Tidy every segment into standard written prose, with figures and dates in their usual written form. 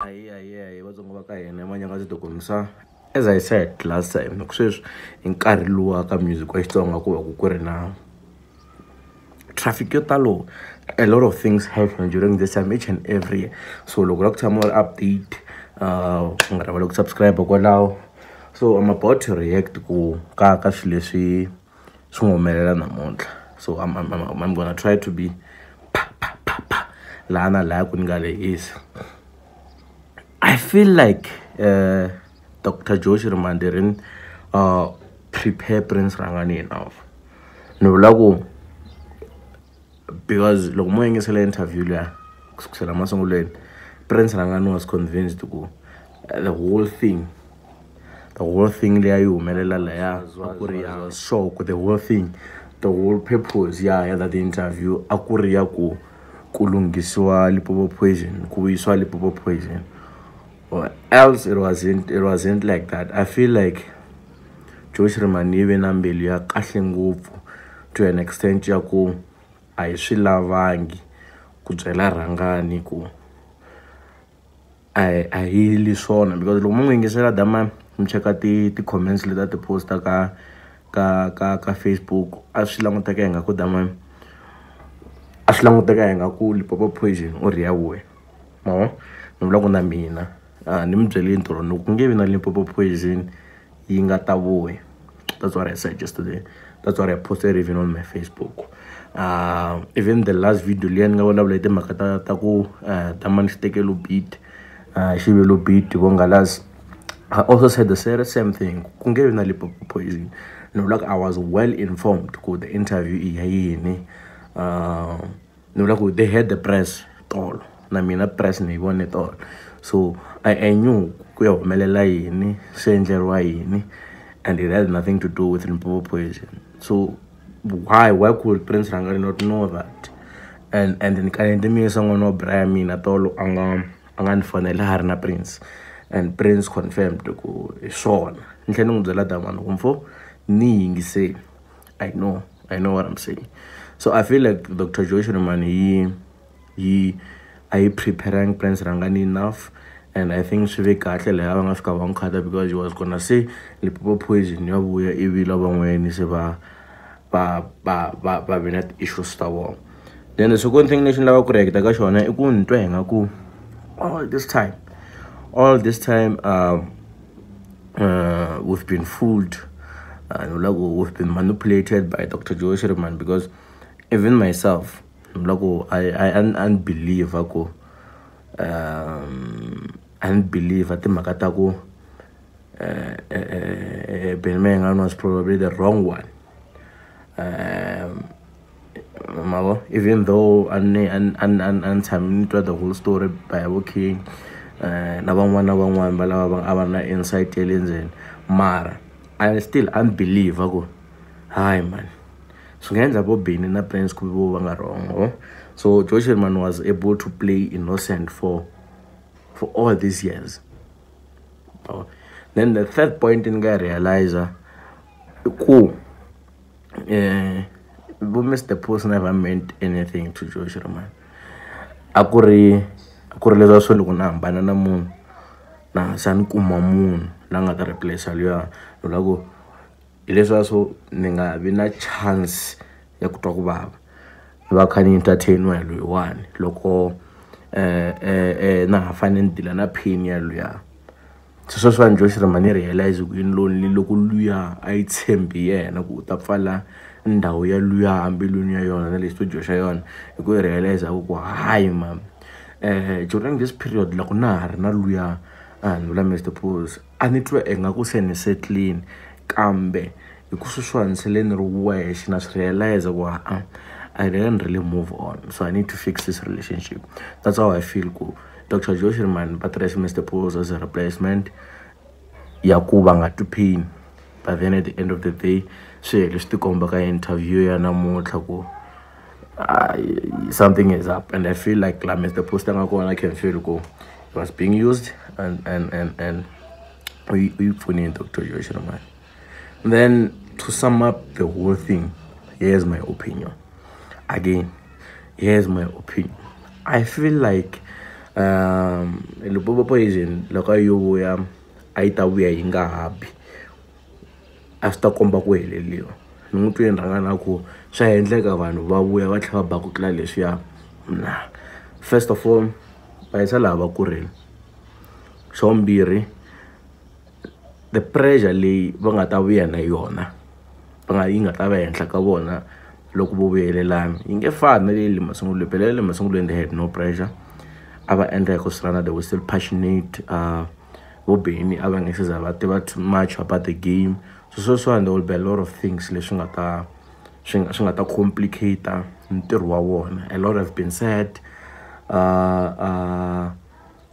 As I said last time, in Kariluaka music question now. Traffic talo, a lot of things happen during this time each and every year. So look more update, subscribe now. So I'm about to react to Kaka Shleshi Sumomelela Namonta. So I'm gonna try to be Lana Lakungale is. I feel like Dr. Shirimani didn't prepare Prince Rhangani enough. No lago because lo mo ngisela interview la kusukela masongolweni Prince Rhangani was convinced to go the whole thing le ayumelela la ya akuri shock the whole thing the whole purpose that the interview akuri ya ku kulungiswa lipopo poison kuyiswa lipopo poison. Or else it wasn't like that. I feel like Shirimani even ambelia kahle ngopfu to an extent ya ku a swi lavangi ku byela Rhangani ku I really swona because loko munhu ngisela dama mcheka ti comments leta ti posta ka Facebook a swi languteka nga ku dama a swi languteka nga ku lipopo poison or ya we no vula na mina ni mbyele intro no ku nge vi na lipopo poison yi nga ta voe. That's what I said yesterday. That's what I posted even on my Facebook. Even the last video liya nga wala vula makata ta ku tamani stekelo beat shivelo beat bongalas. I also said the same thing. Ku nge vi na lipopo poison. No, like I was well informed ku the interview yini. No, like they had the press all. Na mina press ni vone it all. So I knew kuyomelela yini senjerwa yini and it had nothing to do with lipopo poison. So why could Prince Rhangani not know that? And then kind me someone no Brian me at all angan fanela harna Prince and Prince confirmed to go Sean nhlenu ngizela damana kumfo ni ngise I know what I'm saying. So I feel like Dr. Shirimani he are preparing Prince Rhangani enough, and I think she because he was gonna say lipopo poison ya buya ibila bangweni se ba binet issues tawo. Then the second thing nation lawa correct ka shona I ku ntwe nga ku all this time we've been fooled and we've been manipulated by Dr. Shirimani because even myself I unbelieve ako unbelieve at the makatako Mayengani was probably the wrong one. Even though and the whole story by working nabang bala inside aliens mara I still unbelieve ako hi man. So na Prince wrong. So Shirimani was able to play innocent for all these years. Then the third point in guy realizer the person never meant anything to Shirimani. Akuri lezo so lukuna banana moon na san kuma moon langa ta replace aliya lago ileswa so ninga bina chance ya kutwa kubaba bakhani entertain wena one loko na hafana ndila na pain ya luya so Shirimani realize ku in lonely loko luya ayitsembi yena ku utapfala ndawo ya luya ambiluni ya yona na le studio sha yona ku realize ku hi mam during this period la kuna na luya and la Mr. Pose anitwe enga ku sene settling kambe ikususwanseleni ruwe na realize I didn't really move on, so I need to fix this relationship. That's how I feel cool. Dr. Shirimani but Mr. Pose as a replacement yakuba nga to pain, but then at the end of the day let's to come back and interview ya na motla something is up, and I feel like Mr. Pose I can feel go it was being used and we funny Dr. Shirimani. Then to sum up the whole thing, here's my opinion. Again, here's my opinion. I feel like Limpopo poison loko yo vuya a yi ta vuya yi nga habi a swi ta komba ku heleliwa ni n'wi twe Rhangani ku swa endleka vanhu va vuya va tlhela va ba ku tlula leswiya na first of all va yisa lava va kurile xa vumbirhi the pressure leyi va nga ta vuya na yona yi nga ta va henhla ka vona loko vo vuyelelana yi nge fani na le masungulweni phela le masungulweni they had no pressure ava endla hi ku sirana they were still passionate vo Beni ava nge se za va tiva too much about the game so there will be a lot of things leswi nga ta complicate ntirho wa vona. A lot have been said ku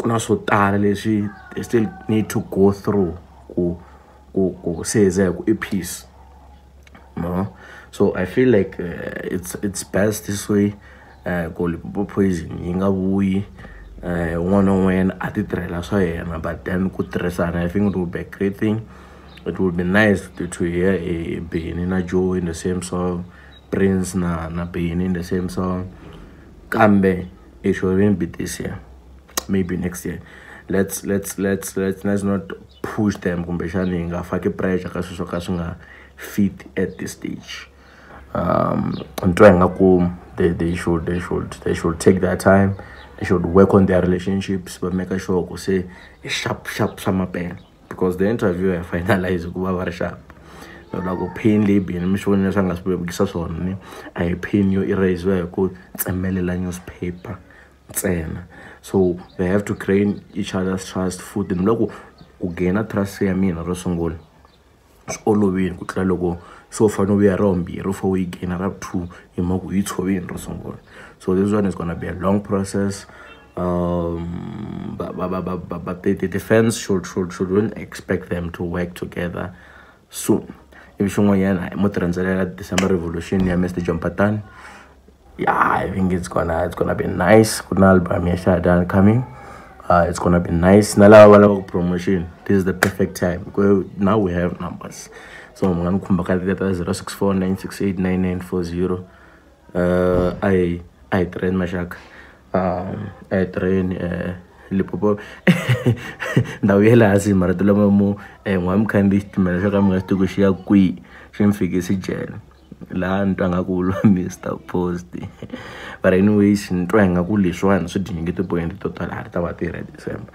na swo tala leswi they still need to go through ku seza ku peace no. So I feel like it's best this way ku Limpopo poison yi nga vuyi un'wana na un'wanyana a ti tirhela swa yena but then ku tirhisana I think it would be a great thing. It would be nice to hear a Beni na Joe in the same song, Prince na Beni in the same song. Kambe it shouldn't be this year, maybe next year. Let's not push them kumbexani nga faki pressure ka swilo ka swi nga fit at this stage. They should take their time. They should work on their relationships, but make sure to say sharp summer pen because the interview I finalized go very sharp. No like pain label I'm sure na sanga sibukisa swona I pain you erase where ku tsemelela newspaper ntsena. So they have to create each other's trust food and loko u gain trust ya mina ro sungula swi olovini ku tlula loko so far no we are rombirhi for we gain up to hi mako yi tshoveni ro sungula. So this one is going to be a long process. But the defense shouldn't expect them to work together soon. If you December Revolution, yeah, Mr. Jompatan. Yeah, I think it's gonna be nice. Good album coming. It's gonna be nice. Nala promotion. This is the perfect time. Now we have numbers. So I'm gonna come back at 064-968-9940. I train Mashak. I train Limpopo. Now we have maratula mo ngwam kandi timela shaka mga tukushia kui shimfike si jail la ntanga ku Mr. Post. But anyways ntwanga ku leswana so dinge to point total ha ta va tirha December.